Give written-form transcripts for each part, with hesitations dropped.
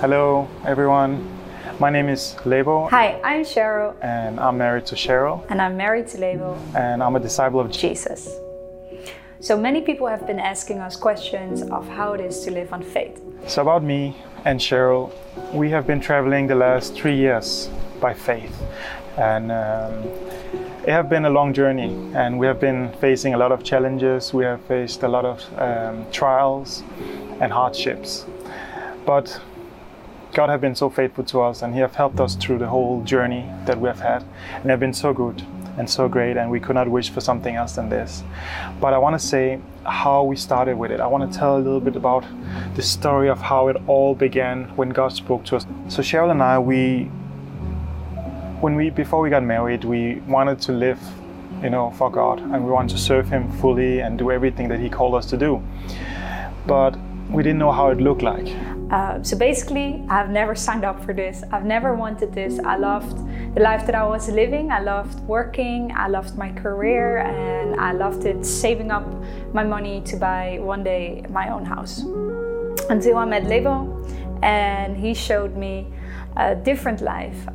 Hello, everyone. My name is Lebo. Hi, I'm Cheryl. And I'm married to Cheryl. And I'm married to Lebo. And I'm a disciple of Jesus. So many people have been asking us questions of how it is to live on faith. So about me and Cheryl, we have been traveling the last 3 years by faith. And it has been a long journey, and we have been facing a lot of challenges. We have faced a lot of trials and hardships. But God has been so faithful to us, and He has helped us through the whole journey that we have had. And they have been so good and so great, and we could not wish for something else than this. But I want to say how we started with it. I want to tell a little bit about the story of how it all began when God spoke to us. So Cheryl and I, before we got married, we wanted to live, for God, and we wanted to serve Him fully and do everything that He called us to do. But we didn't know how it looked like. So basically, I've never signed up for this. I've never wanted this. I loved the life that I was living. I loved working. I loved my career, and I loved it saving up my money to buy one day my own house. Until I met Lebo, and he showed me a different life.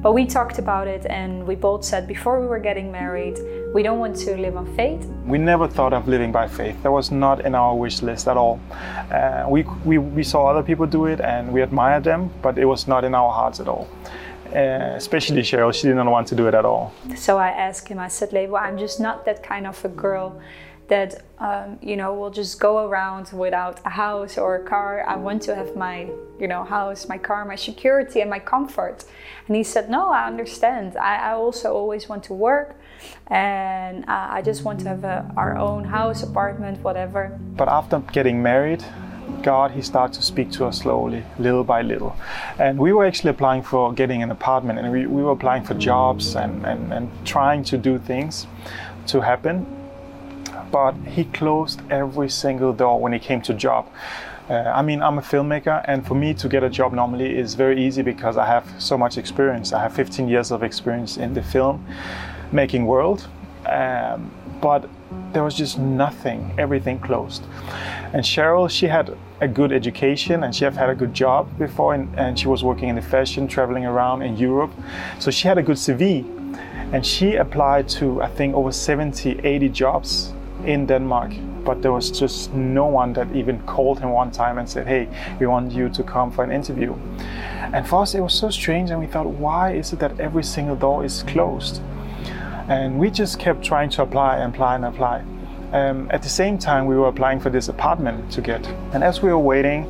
But we talked about it, and we both said before we were getting married, we don't want to live on faith. We never thought of living by faith. That was not in our wish list at all. We saw other people do it, and we admired them, but it was not in our hearts at all. Especially Cheryl, she didn't want to do it at all. So I asked him, I said, Lebo, I'm just not that kind of a girl that will just go around without a house or a car. I want to have my house, my car, my security and my comfort. And he said, no, I understand. I also always want to work, and I just want to have our own house, apartment, whatever. But after getting married, God, He started to speak to us slowly, little by little. And we were actually applying for getting an apartment, and we were applying for jobs and trying to do things to happen. But He closed every single door when it came to job. I'm a filmmaker, and for me to get a job normally is very easy because I have so much experience. I have 15 years of experience in the film making world. But there was just nothing, everything closed. And Cheryl, she had a good education, and she had a good job before, and she was working in the fashion, traveling around in Europe. So she had a good CV, and she applied to, I think, over 70, 80 jobs in Denmark, but there was just no one that even called him one time and said, hey, we want you to come for an interview. And for us it was so strange, and we thought, why is it that every single door is closed? And we just kept trying to apply. At the same time, we were applying for this apartment to get. And as we were waiting,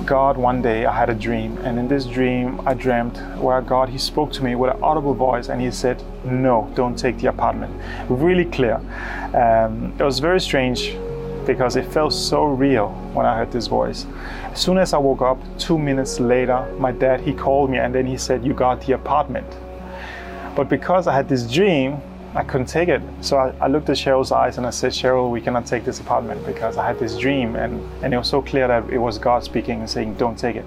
God, one day I had a dream, and in this dream I dreamt where God, He spoke to me with an audible voice, and He said, no, don't take the apartment. Really clear. It was very strange because it felt so real when I heard this voice. As soon as I woke up, 2 minutes later, my dad, he called me, and then he said, you got the apartment. But because I had this dream, I couldn't take it. So I looked at Cheryl's eyes and I said, Cheryl, we cannot take this apartment because I had this dream, and it was so clear that it was God speaking and saying, don't take it.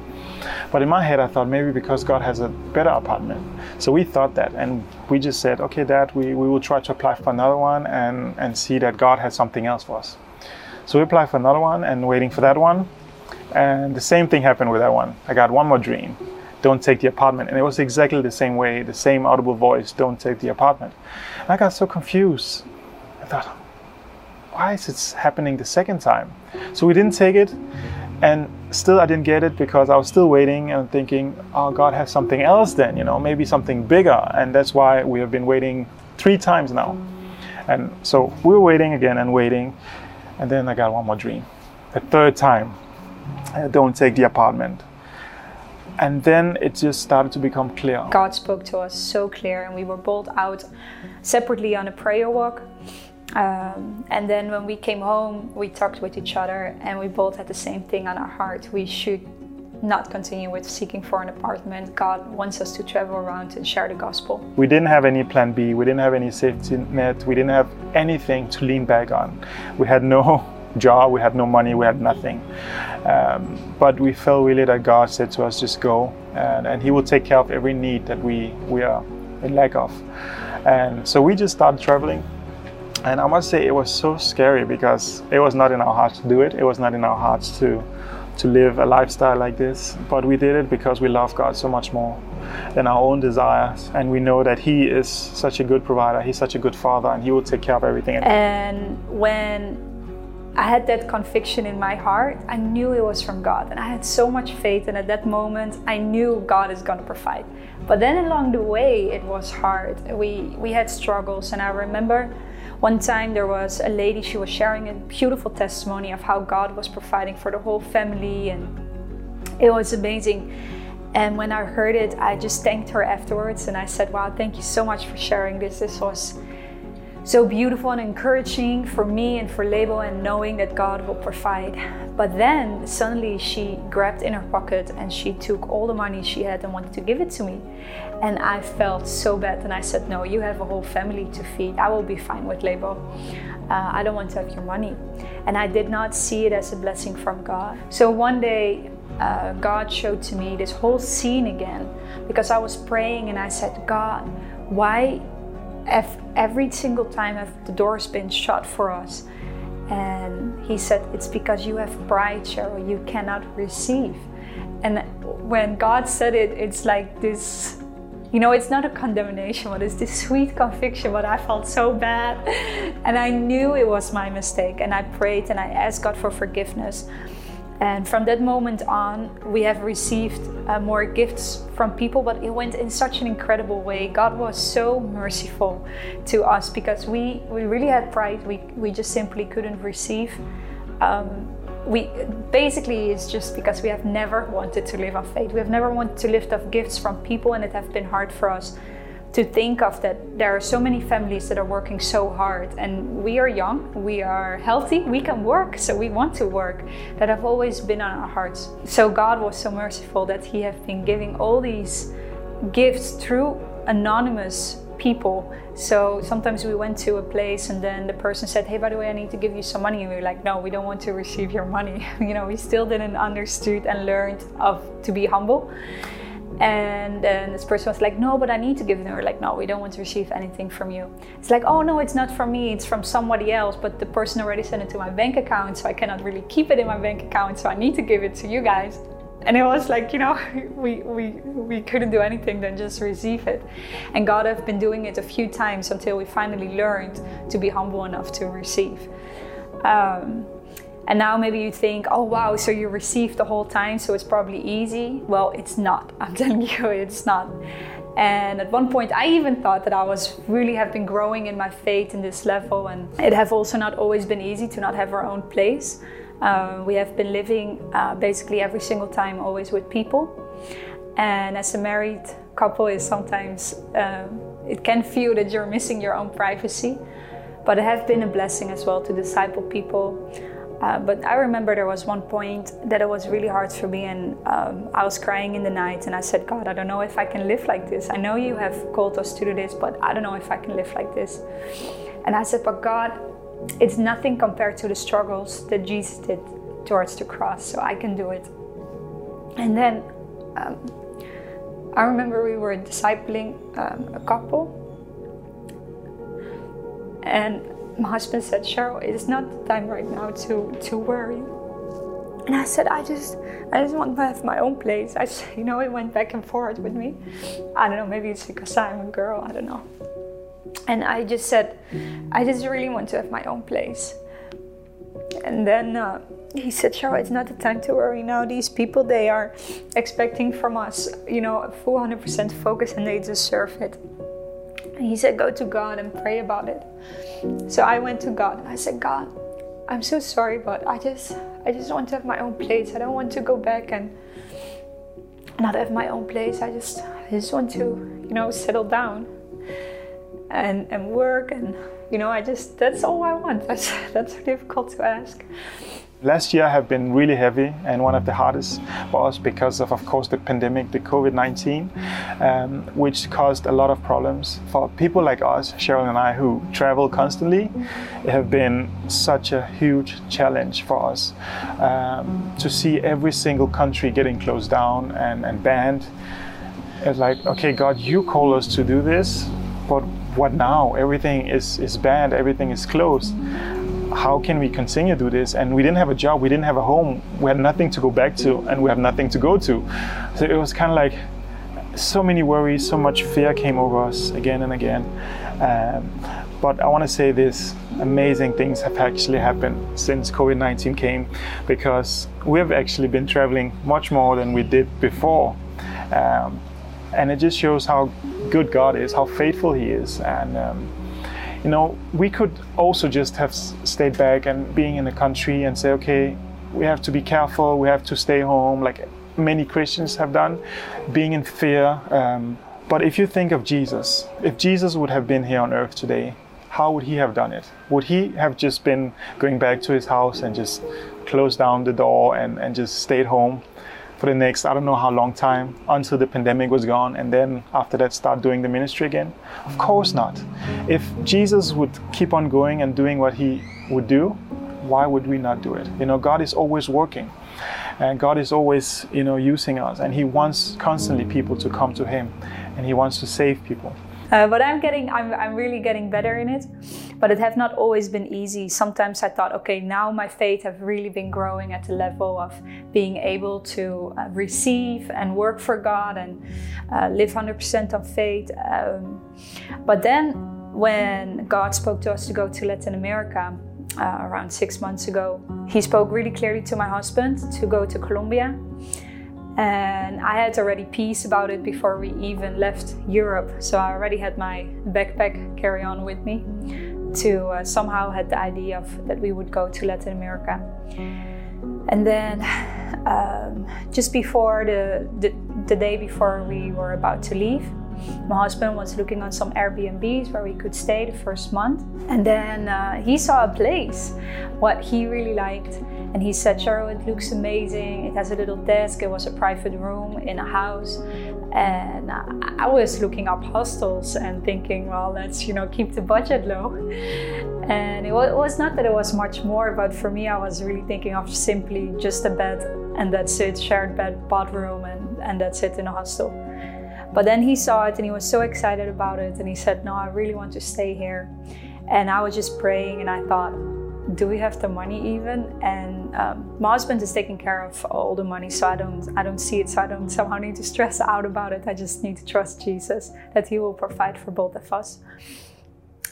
But in my head, I thought maybe because God has a better apartment. So we thought that, and we just said, okay, Dad, we will try to apply for another one and see that God has something else for us. So we applied for another one and waiting for that one. And the same thing happened with that one. I got one more dream. Don't take the apartment. And it was exactly the same way, the same audible voice, don't take the apartment. And I got so confused. I thought, why is it happening the second time? So we didn't take it, and still I didn't get it because I was still waiting and thinking, oh, God has something else then, maybe something bigger. And that's why we have been waiting 3 times now. And so we were waiting again and waiting. And then I got one more dream. The 3rd time, don't take the apartment. And then it just started to become clear. God spoke to us so clear, and we were both out separately on a prayer walk. And then when we came home, we talked with each other, and we both had the same thing on our heart. We should not continue with seeking for an apartment. God wants us to travel around and share the gospel. We didn't have any plan B. We didn't have any safety net. We didn't have anything to lean back on. We had no job, we had no money, we had nothing. But we felt really that God said to us, just go, and He will take care of every need that we are in lack of. And so we just started traveling. And I must say it was so scary because it was not in our hearts to do it. It was not in our hearts to to live a lifestyle like this, but we did it because we love God so much more than our own desires, and we know that He is such a good provider, He's such a good Father, and He will take care of everything. And when I had that conviction in my heart, I knew it was from God, and I had so much faith, and at that moment I knew God is going to provide. But then along the way it was hard. We had struggles, and I remember one time there was a lady, she was sharing a beautiful testimony of how God was providing for the whole family, and it was amazing. And when I heard it, I just thanked her afterwards, and I said, wow, thank you so much for sharing this. This was so beautiful and encouraging for me and for Lebo, and knowing that God will provide. But then suddenly she grabbed in her pocket and she took all the money she had and wanted to give it to me. And I felt so bad, and I said, no, you have a whole family to feed. I will be fine with Lebo. I don't want to have your money. And I did not see it as a blessing from God. So one day God showed to me this whole scene again, because I was praying and I said, God, why every single time have the doors been shut for us? And He said, it's because you have pride, Cheryl. You cannot receive. And when God said it, it's like this, it's not a condemnation, but it's this sweet conviction, but I felt so bad. And I knew it was my mistake, and I prayed and I asked God for forgiveness. And from that moment on, we have received more gifts from people, but it went in such an incredible way. God was so merciful to us, because we really had pride. We just simply couldn't receive. Basically, it's just because we have never wanted to live on faith. We have never wanted to lift up gifts from people, and it has been hard for us to think of that there are so many families that are working so hard, and we are young, we are healthy, we can work, so we want to work. That have always been on our hearts. So God was so merciful that He has been giving all these gifts through anonymous people. So sometimes we went to a place and then the person said, hey, by the way, I need to give you some money, and we were like, no, we don't want to receive your money. We still didn't understood and learned to be humble. And then this person was like, no, but I need to give it. And we're like, no, we don't want to receive anything from you. It's like, oh no, it's not from me, it's from somebody else, but the person already sent it to my bank account, so I cannot really keep it in my bank account, so I need to give it to you guys. And it was like, we couldn't do anything than just receive it. And God has been doing it a few times until we finally learned to be humble enough to receive. And now maybe you think, oh wow, so you received the whole time, so it's probably easy. Well, it's not. I'm telling you, it's not. And at one point I even thought that I was really have been growing in my faith in this level, and it have also not always been easy to not have our own place. We have been living basically every single time always with people. And as a married couple, is sometimes it can feel that you're missing your own privacy. But it has been a blessing as well to disciple people. But I remember there was one point that it was really hard for me, and I was crying in the night, and I said, God, I don't know if I can live like this. I know you have called us to do this, but I don't know if I can live like this. And I said, but God, it's nothing compared to the struggles that Jesus did towards the cross, so I can do it. And then I remember we were discipling a couple, and my husband said, Cheryl, it is not the time right now to worry. And I said, I just want to have my own place. It went back and forth with me. I don't know, maybe it's because I'm a girl, I don't know. And I just said, I just really want to have my own place. And then he said, Cheryl, it's not the time to worry now. These people, they are expecting from us, a full 100% focus, and they deserve it. And he said, go to God and pray about it. So I went to God and I said, God, I'm so sorry, but I just want to have my own place. I don't want to go back and not have my own place. I just want to, settle down and work, and that's all I want. That's difficult to ask. Last year have been really heavy and one of the hardest for us because of course, the pandemic, the COVID-19, which caused a lot of problems for people like us, Cheryl and I, who travel constantly. It have been such a huge challenge for us to see every single country getting closed down and banned. It's like, okay, God, you call us to do this, but what now? Everything is banned, everything is closed. how can we continue to do this? And we didn't have a job, we didn't have a home, we had nothing to go back to, and we have nothing to go to. So it was kind of like so many worries, so much fear came over us again and again. But I want to say this, amazing things have actually happened since COVID-19 came, because we have actually been traveling much more than we did before. And it just shows how good God is, how faithful He is. And you know, we could also just have stayed back and being in the country and say, okay, we have to be careful, we have to stay home, like many Christians have done, being in fear. But if you think of Jesus, if Jesus would have been here on earth today, how would He have done it? Would He have just been going back to His house and just closed down the door and just stayed home for the next, I don't know how long time, until the pandemic was gone, and then after that start doing the ministry again? Of course not. If Jesus would keep on going and doing what He would do, why would we not do it? You know, God is always working, and God is always, you know, using us, and He wants constantly people to come to Him, and He wants to save people. But I'm really getting better in it. But it has not always been easy. Sometimes I thought, okay, now my faith have really been growing at the level of being able to receive and work for God and live 100% on faith. But then when God spoke to us to go to Latin America around 6 months ago, He spoke really clearly to my husband to go to Colombia. And I had already peace about it before we even left Europe. So I already had my backpack carry-on with me to somehow had the idea of that we would go to Latin America. And then just before the day before we were about to leave, my husband was looking on some Airbnbs where we could stay the first month. And then he saw a place, what he really liked. And he said, Cheryl, it looks amazing. It has a little desk. It was a private room in a house. And I was looking up hostels and thinking, well, let's, you know, keep the budget low. And it was not that it was much more, but for me, I was really thinking of simply just a bed and that's it, shared bed, bathroom, and that's it in a hostel. But then he saw it and he was so excited about it. And he said, no, I really want to stay here. And I was just praying and I thought, do we have the money even? And my husband is taking care of all the money, so I don't see it, so I don't somehow need to stress out about it. I just need to trust Jesus that He will provide for both of us.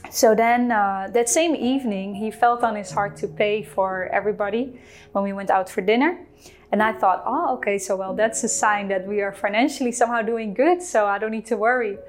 So then that same evening, he felt on his heart to pay for everybody when we went out for dinner. And I thought, oh, okay, so well, that's a sign that we are financially somehow doing good, so I don't need to worry.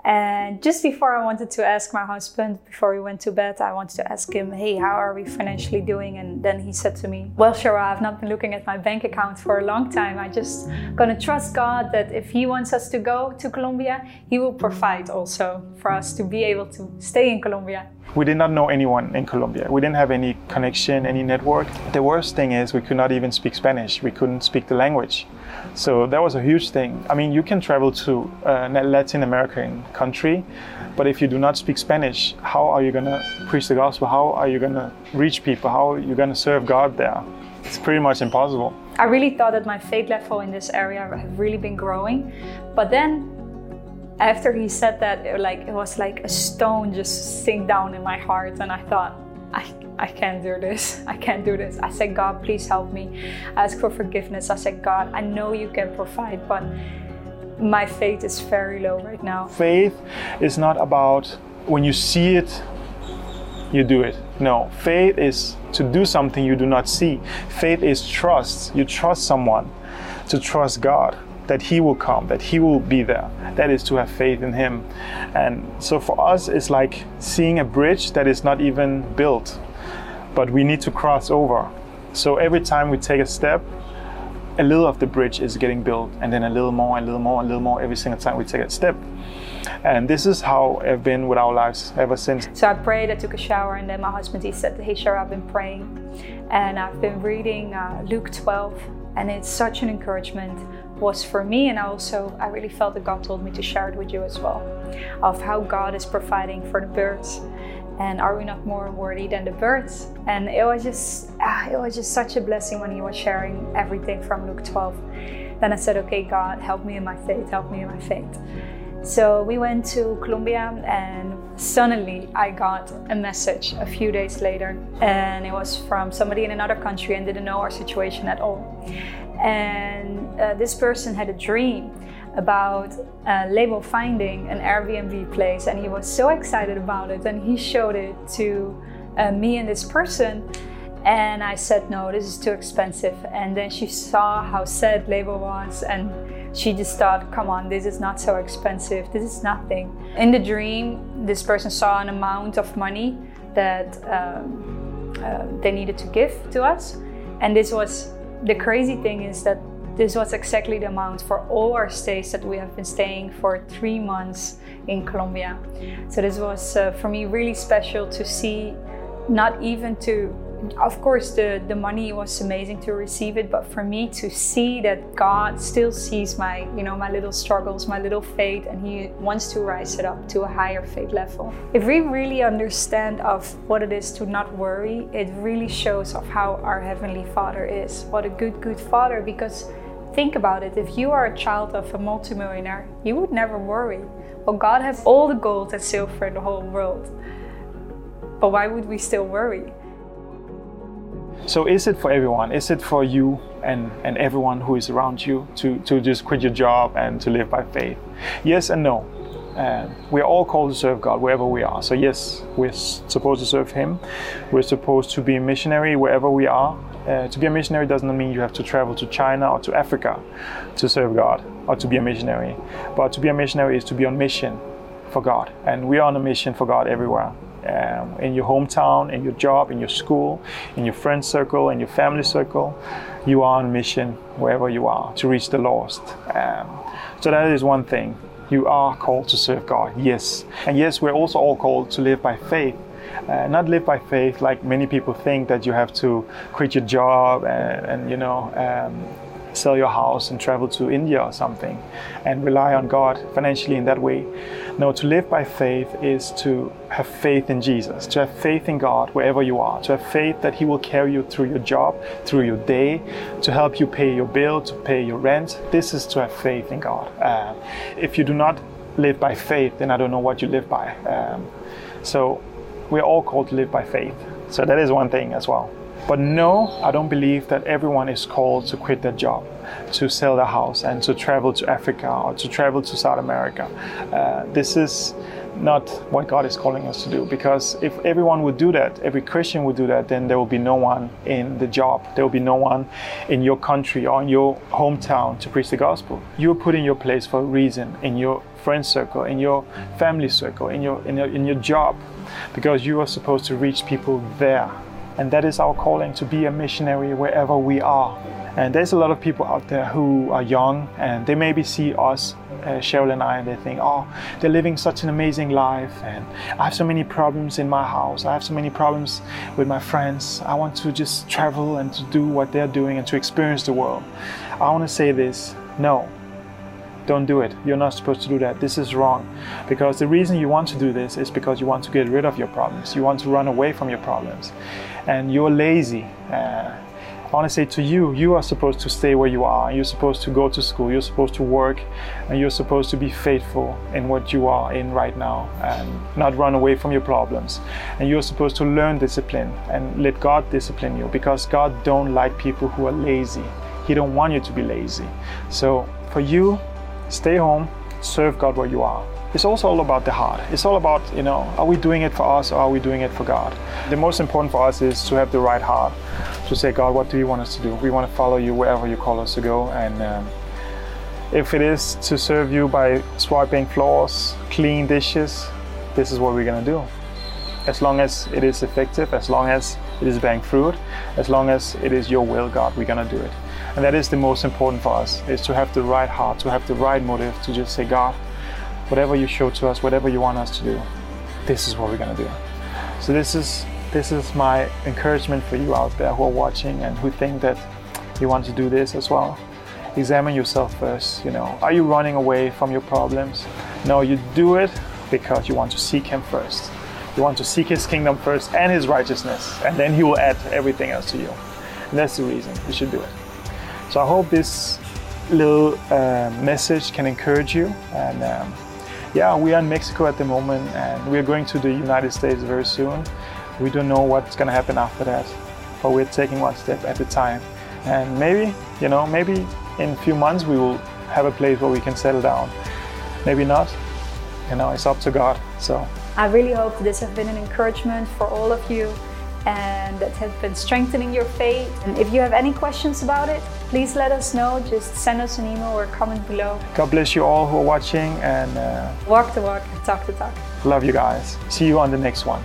And just before I wanted to ask my husband, before we went to bed, I wanted to ask him, hey, how are we financially doing? And then he said to me, well, Cheryl, I've not been looking at my bank account for a long time. I just gonna trust God that if He wants us to go to Colombia, He will provide also for us to be able to stay in Colombia. We did not know anyone in Colombia. We didn't have any connection, any network. The worst thing is we could not even speak Spanish. We couldn't speak the language. So that was a huge thing. I mean, you can travel to a Latin American country, but if you do not speak Spanish, how are you going to preach the gospel? How are you going to reach people? How are you going to serve God there? It's pretty much impossible. I really thought that my faith level in this area had really been growing. But then after he said that, it was like a stone just sink down in my heart. And I thought, I can't do this. I can't do this. I said, God, please help me. I asked for forgiveness. I said, God, I know You can provide, but my faith is very low right now. Faith is not about when you see it, you do it. No, faith is to do something you do not see. Faith is trust. You trust someone, to trust God, that He will come, that He will be there. That is to have faith in Him. And so for us, it's like seeing a bridge that is not even built, but we need to cross over. So every time we take a step, a little of the bridge is getting built, and then a little more, a little more, a little more every single time we take a step. And this is how I've been with our lives ever since. So I prayed, I took a shower, and then my husband, he said, hey Cheryl, I've been praying and I've been reading Luke 12, and it's such an encouragement was for me, and I really felt that God told me to share it with you as well, of how God is providing for the birds. And are we not more worthy than the birds? And it was just such a blessing when he was sharing everything from Luke 12. Then I said, okay, God, help me in my faith, help me in my faith. So we went to Colombia, and suddenly I got a message a few days later, and it was from somebody in another country and didn't know our situation at all. And this person had a dream about Lebo finding an Airbnb place, and he was so excited about it, and he showed it to me and this person. And I said, no, this is too expensive. And then she saw how sad Lebo was, and she just thought, come on, this is not so expensive, this is nothing. In the dream, this person saw an amount of money that they needed to give to us. And this was, the crazy thing is that this was exactly the amount for all our stays that we have been staying for 3 months in Colombia. So this was for me really special to see, not even to, of course the money was amazing to receive it, but for me to see that God still sees my, my little struggles, my little faith, and He wants to rise it up to a higher faith level. If we really understand of what it is to not worry, it really shows of how our Heavenly Father is. What a good Father, because think about it, if you are a child of a multimillionaire, you would never worry. Well, God has all the gold and silver in the whole world. But why would we still worry? So is it for everyone? Is it for you and everyone who is around you to just quit your job and to live by faith? Yes and no. We are all called to serve God wherever we are. So yes, we're supposed to serve Him. We're supposed to be a missionary wherever we are. To be a missionary doesn't mean you have to travel to China or to Africa to serve God or to be a missionary. But to be a missionary is to be on mission for God. And we are on a mission for God everywhere. In your hometown, in your job, in your school, in your friend circle, in your family circle, you are on a mission wherever you are to reach the lost. So that is one thing. You are called to serve God, yes. And yes, we're also all called to live by faith. Not live by faith like many people think, that you have to quit your job and sell your house and travel to India or something and rely on God financially in that way. No, to live by faith is to have faith in Jesus, to have faith in God wherever you are, to have faith that He will carry you through your job, through your day, to help you pay your bill, to pay your rent. This is to have faith in God. If you do not live by faith, then I don't know what you live by. So we're all called to live by faith. So that is one thing as well. But no, I don't believe that everyone is called to quit their job, to sell their house and to travel to Africa or to travel to South America. This is not what God is calling us to do, because if everyone would do that, every Christian would do that, then there will be no one in the job. There will be no one in your country or in your hometown to preach the gospel. You're put in your place for a reason, in your friend circle, in your family circle, in your job, because you are supposed to reach people there. And that is our calling, to be a missionary wherever we are. And there's a lot of people out there who are young, and they maybe see us, Cheryl and I, and they think, oh, they're living such an amazing life, and I have so many problems in my house, I have so many problems with my friends, I want to just travel and to do what they're doing and to experience the world. I want to say this, no. Don't do it. You're not supposed to do that. This is wrong. Because the reason you want to do this is because you want to get rid of your problems. You want to run away from your problems. And you're lazy. I want to say to you, you are supposed to stay where you are. You're supposed to go to school. You're supposed to work. And you're supposed to be faithful in what you are in right now and not run away from your problems. And you're supposed to learn discipline and let God discipline you, because God don't like people who are lazy. He don't want you to be lazy. So for you, stay home, serve God where you are. It's also all about the heart. It's all about, are we doing it for us or are we doing it for God? The most important for us is to have the right heart, to say, God, what do you want us to do? We want to follow you wherever you call us to go. And if it is to serve you by swiping floors, clean dishes, this is what we're going to do. As long as it is effective, as long as it is bearing fruit, as long as it is your will, God, we're going to do it. And that is the most important for us, is to have the right heart, to have the right motive, to just say, God, whatever you show to us, whatever you want us to do, this is what we're going to do. So this is my encouragement for you out there who are watching and who think that you want to do this as well. Examine yourself first. Are you running away from your problems? No, you do it because you want to seek Him first. You want to seek His kingdom first and His righteousness, and then He will add everything else to you. And that's the reason you should do it. So I hope this little message can encourage you, and yeah, we are in Mexico at the moment, and we're going to the United States very soon. We don't know what's going to happen after that, but we're taking one step at a time. And maybe, maybe in a few months we will have a place where we can settle down. Maybe not. It's up to God. So I really hope this has been an encouragement for all of you and that has been strengthening your faith. And if you have any questions about it, please let us know. Just send us an email or comment below. God bless you all who are watching, and walk the walk, talk the talk. Love you guys. See you on the next one.